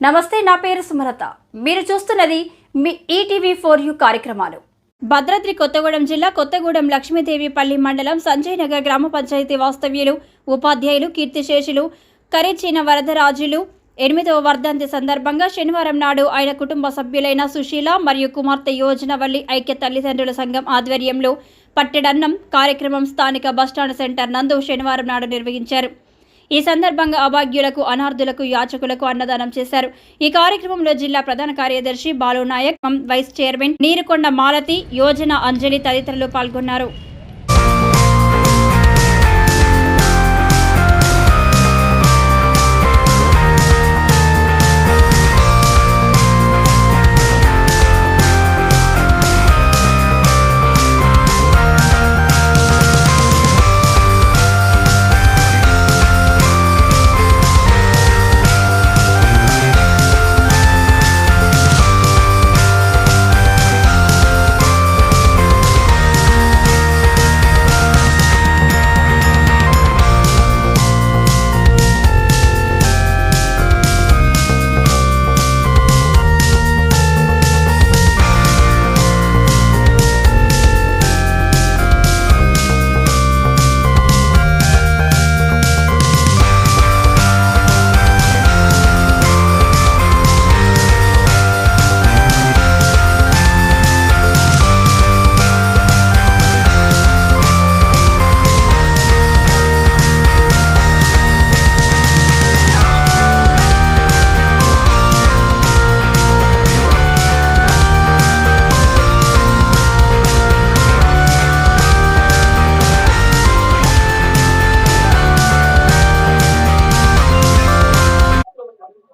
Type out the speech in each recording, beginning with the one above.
నమస్తే, నా పేరు సుమలత. మీరు చూస్తున్నది మీ ఈటీవీ4U కార్యక్రమాలు. భద్రాద్రి కొత్తగూడెం జిల్లా కొత్తగూడెం లక్ష్మీదేవిపల్లి మండలం సంజయ్ నగర్ గ్రామ పంచాయతీ వాస్తవ్యులు, ఉపాధ్యాయులు, కీర్తిశేషులు కరిచిన వరదరాజులు 8వ వర్ధంతి సందర్భంగా శనివారం నాడు ఆయన కుటుంబ సభ్యులైన సుశీల మరియు కుమార్తె యోజనవల్లి ఐక్య తల్లిదండ్రుల సంఘం ఆధ్వర్యంలో పట్టెడన్నం కార్యక్రమం స్థానిక బస్టాండ్ సెంటర్ నందు శనివారం నాడు నిర్వహించారు. ఈ సందర్భంగా అభాగ్యులకు, అనార్థులకు, యాచకులకు అన్నదానం చేశారు. ఈ కార్యక్రమంలో జిల్లా ప్రధాన కార్యదర్శి బాలు నాయక్, వైస్ చైర్మన్ నీరుకొండ మాలతి, యోజన అంజలి తదితరులు పాల్గొన్నారు.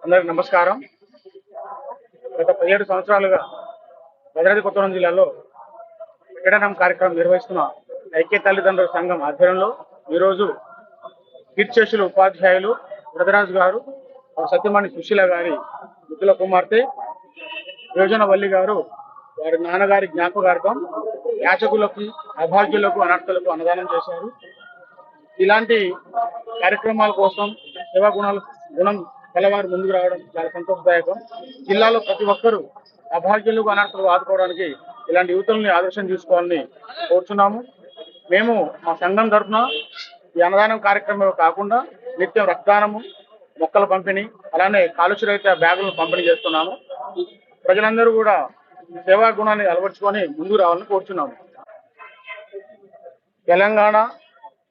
అందరికి నమస్కారం. గత 17 సంవత్సరాలుగా భద్రాద్రి కొత్తగూడెం జిల్లాలో పట్టెడన్నం కార్యక్రమం నిర్వహిస్తున్న ఐక్య తల్లిదండ్రుల సంఘం ఆధ్వర్యంలో ఈరోజు కీర్తిశేషులు ఉపాధ్యాయులు వరదరాజు గారు, సత్యమణి సుశీల గారి ముద్దుల కుమార్తె యోజనవల్లి గారు వారి నాన్నగారి జ్ఞాపకార్థం యాచకులకు, అభాగ్యులకు, అనర్థులకు అన్నదానం చేశారు. ఇలాంటి కార్యక్రమాల కోసం సేవా గుణం కలవారు ముందుకు రావడం చాలా సంతోషదాయకం. జిల్లాలో ప్రతి ఒక్కరూ అభాగ్యులకు, అనర్థులకు ఆదుకోవడానికి ఇలాంటి యువతుల్ని ఆదర్శం తీసుకోవాలని కోరుచున్నాము. మేము మా సంఘం తరఫున ఈ అన్నదానం కార్యక్రమం కాకుండా నిత్యం రక్తదానము, మొక్కల పంపిణీ, అలానే కాలుష్యరహిత బ్యాగులను పంపిణీ చేస్తున్నాము. ప్రజలందరూ కూడా సేవా గుణాన్ని అలవర్చుకొని ముందుకు రావాలని కోరుచున్నాము. తెలంగాణ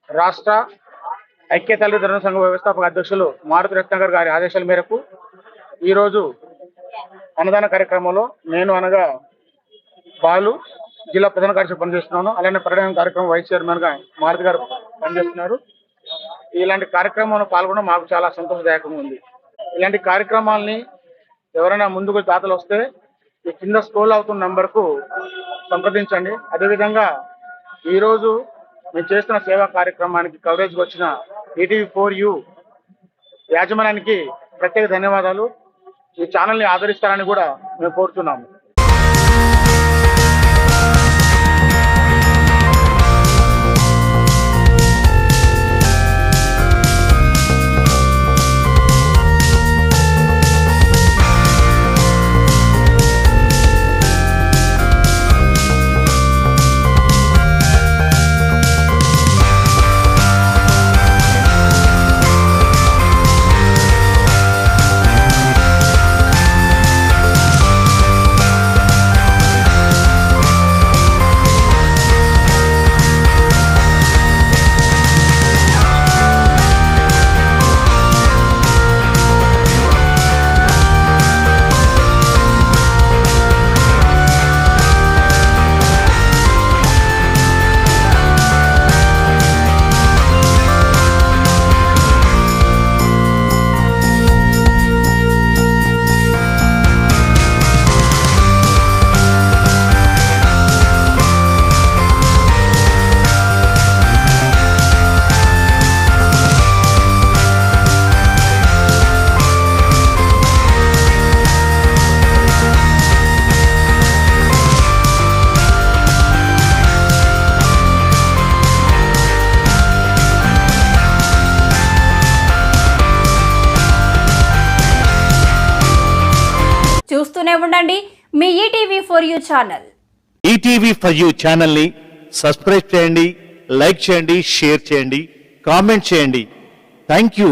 రాష్ట్ర ఐక్య తల్లిదండ్రుల సంఘ వ్యవస్థాపక అధ్యక్షులు మారుతి రత్నాకర్ గారి ఆదేశాల మేరకు ఈరోజు అన్నదాన కార్యక్రమంలో నేను అనగా బాలు జిల్లా ప్రధాన కార్యదర్శి పనిచేస్తున్నాను. అలానే పట్టణ కార్యక్రమం వైస్ చైర్మన్ గా మారుతి గారు పనిచేస్తున్నారు. ఇలాంటి కార్యక్రమంలో పాల్గొనడం మాకు చాలా సంతోషదాయకంగా ఉంది. ఇలాంటి కార్యక్రమాలని ఎవరైనా ముందుకు దాతలు వస్తే ఈ కింద స్క్రోల్ అవుతున్న నంబర్కు సంప్రదించండి. అదేవిధంగా ఈరోజు మేము చేస్తున్న సేవా కార్యక్రమానికి కవరేజ్కి వచ్చిన ఈటీవీ4U యాజమాన్యానికి ప్రత్యేక ధన్యవాదాలు. ఈ ఛానల్ని ఆదరిస్తారని కూడా మేము కోరుతున్నాము. చూస్తూనే ఉండండి మీ ETV for you channel. ETV for you ఛానల్ని సబ్స్క్రైబ్ చేయండి, లైక్ చేయండి, షేర్ చేయండి, కామెంట్ చేయండి. Thank you.